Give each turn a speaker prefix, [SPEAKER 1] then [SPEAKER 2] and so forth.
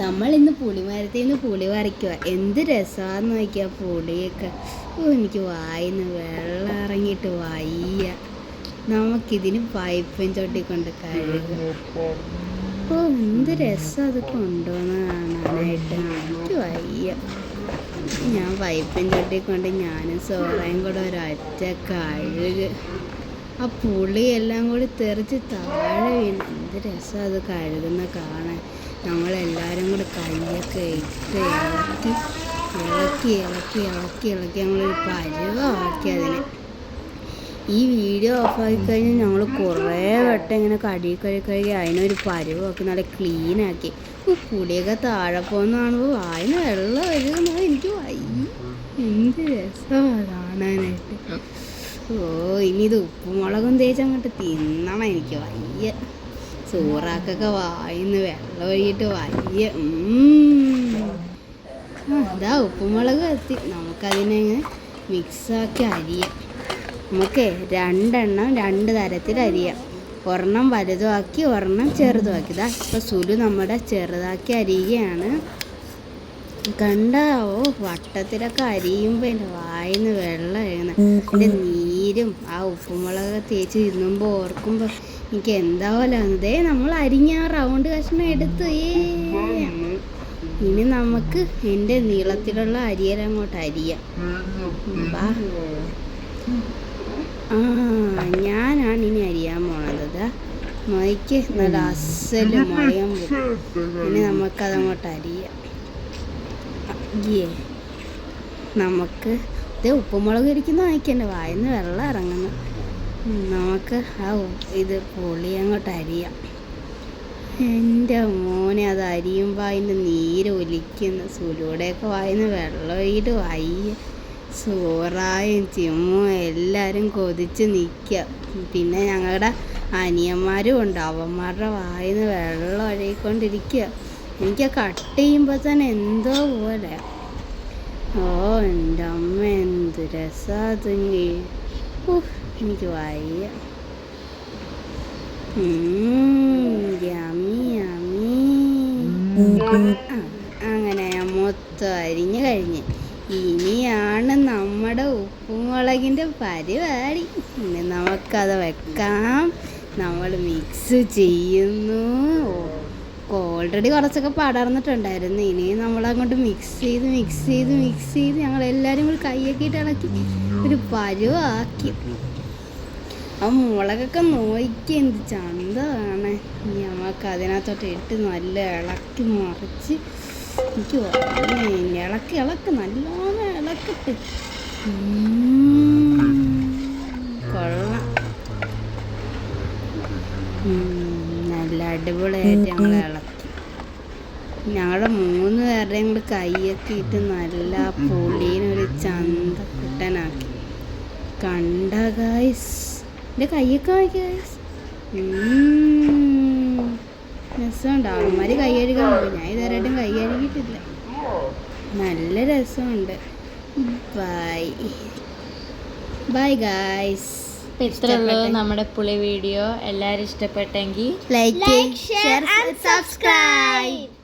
[SPEAKER 1] നമ്മളിന്ന് പുളിമരത്തിൽ നിന്ന് പുളി പറിക്കുക. എന്ത് രസമാണെന്ന് നോക്കിയാൽ പുളിയൊക്കെ. എനിക്ക് വായിന്ന് വെള്ളം ഇറങ്ങിയിട്ട് വയ്യ. നമുക്കിതിന് പൈപ്പും ചൊട്ടിക്കൊണ്ട് കഴുകും. എന്ത് രസം അത് കൊണ്ടുവന്ന് കാണാനായിട്ട്. എനിക്ക് വയ്യ. ഞാൻ പൈപ്പും ചൊട്ടിക്കൊണ്ട് ഞാനും സോറയും കൂടെ ഒരൊറ്റ കഴുക്. ആ പുളിയെല്ലാം കൂടി തെറിച്ച് താഴെ വീണ്. എന്ത് രസം അത് കഴുകുന്ന കാണാൻ. ഞങ്ങളെല്ലാവരും കൂടി കയ്യൊക്കെ ഇട്ട് ഇളക്കി ഞങ്ങളൊരു പരുവമാക്കി അതിനെ. ഈ വീഡിയോ ഓഫാക്കി കഴിഞ്ഞാൽ ഞങ്ങൾ കുറേ വട്ടം ഇങ്ങനെ കഴുകി അതിനൊരു പരുവമാക്കി നല്ല ക്ലീനാക്കി. പുളിയൊക്കെ താഴെ പോകുന്ന കാണുമ്പോൾ വായിന് വെള്ളം വരുന്നത്. എനിക്ക് വയ്യ. എന്ത് രസമാണ് കാണാനായിട്ട്. ഇനി ഇത് ഉപ്പുമുളകും തേച്ച് അങ്ങോട്ട് തിന്നണം. എനിക്ക് വയ്യ. ചോറാക്കൊക്കെ വായിന്ന് വെള്ളം ഒഴിയിട്ട് വയ്യ. ഇതാ ഉപ്പുമുളക് എത്തി. നമുക്കതിനെ മിക്സാക്കി അരിയാം. നമുക്ക് രണ്ടെണ്ണം രണ്ട് തരത്തിൽ അരിയാം. ഒരെണ്ണം വലുതുമാക്കി ഒരെണ്ണം ചെറുതുമാക്കി. ഇതാ ഇപ്പോൾ സുലു നമ്മുടെ ചെറുതാക്കി അരിയുകയാണ്. കണ്ടാവോ വട്ടത്തിലൊക്കെ അരിയുമ്പോൾ എൻ്റെ വായിന്ന് വെള്ളം എഴുതുന്നത്. എൻ്റെ നീരും ആ ഉപ്പുമുളക് തേച്ച് തിന്നുമ്പോൾ ഓർക്കുമ്പോൾ എനിക്ക് എന്താ പോലെ വന്നതേ. നമ്മൾ അരിഞ്ഞ റൗണ്ട് കഷ്ണം എടുത്ത് ഇനി നമുക്ക് എൻ്റെ നീളത്തിലുള്ള അരിയൽ അങ്ങോട്ട് അരിയാം. ഞാനാണ് ഇനി അരിയാൻ പോണത്. മൊയ്ക്ക് നല്ല അസല് മുളയാൻ പോകും. ഇനി നമുക്കതങ്ങോട്ട് അരിയാം. നമുക്ക് ഇത് ഉപ്പുമുളക് ഇരിക്കുന്ന വായിക്കണ്ട വായിന്ന് വെള്ളം ഇറങ്ങുന്നു. നമുക്ക് ഇത് പുളി അങ്ങോട്ട് അരിയാം. എൻ്റെ മോനെ അത് അരിയുമ്പോൾ അതിൻ്റെ നീര് ഒലിക്കുന്നു. സുലൂടെയൊക്കെ വായിന്ന് വെള്ളം ഒഴിയിട്ട് വയ്യ. സോറായും ചിമ്മും എല്ലാവരും കൊതിച്ച് നിൽക്കുക. പിന്നെ ഞങ്ങളുടെ അനിയന്മാരും ഉണ്ട്. അവന്മാരുടെ വായിന്ന് വെള്ളം ഒഴുകിക്കൊണ്ടിരിക്കുക. എനിക്ക് കട്ട് ചെയ്യുമ്പോൾ തന്നെ എന്തോ പോലെ. എൻ്റെ അമ്മ എന്ത് രസാതെങ്കി. എനിക്ക് വയ്യ. അങ്ങനെ മൊത്തം അരിഞ്ഞ് കഴിഞ്ഞ് ഇനിയാണ് നമ്മുടെ ഉപ്പുമുളകിൻ്റെ പരിപാടി. ഇനി നമുക്കത് വെക്കാം. നമ്മൾ മിക്സ് ചെയ്യുന്നു. ഓൾറെഡി കുറച്ചൊക്കെ പടർന്നിട്ടുണ്ടായിരുന്നു. ഇനി നമ്മളങ്ങോട്ട് മിക്സ് ചെയ്ത് ഞങ്ങളെല്ലാവരും കൂടി കൈയൊക്കെ ഇട്ട് ഇളക്കി ഒരു പരുവാക്കി. ആ മുളകൊക്കെ നോക്കി എന്ത് ചന്തമാണ്. ഞങ്ങൾക്ക് അതിനകത്തോട്ട് ഇട്ട് നല്ല ഇളക്കി മറിച്ച് എനിക്ക് ഇളക്ക് നല്ലോണം ഇളക്കട്ടെ. കൊള്ളാം. നല്ല അടിപൊളിയായിട്ട് ഞങ്ങൾ ഇളക്കി. ഞങ്ങളുടെ 3 പേരുടെയും കൂടി കൈയൊക്കെ ഇട്ട് നല്ല പുളീനൊരു ചന്തക്കുട്ടനാക്കി. കണ്ട ഗൈസ്, എൻ്റെ കൈയൊക്കെ നോക്കി ഗൈസ്. രസമുണ്ട്. അവന്മാർ കൈ കഴുകാൻ പോയി. ഞാൻ ഇതുവരെയായിട്ടും കൈ കഴുകിയിട്ടില്ല. നല്ല രസമുണ്ട്. Bye guys.
[SPEAKER 2] ഇത്രയുള്ളൂ നമ്മുടെ പുളി വീഡിയോ. എല്ലാവരും ഇഷ്ടപ്പെട്ടെങ്കിൽ
[SPEAKER 1] ലൈക്ക്, ഷെയർ, സബ്സ്ക്രൈബ്.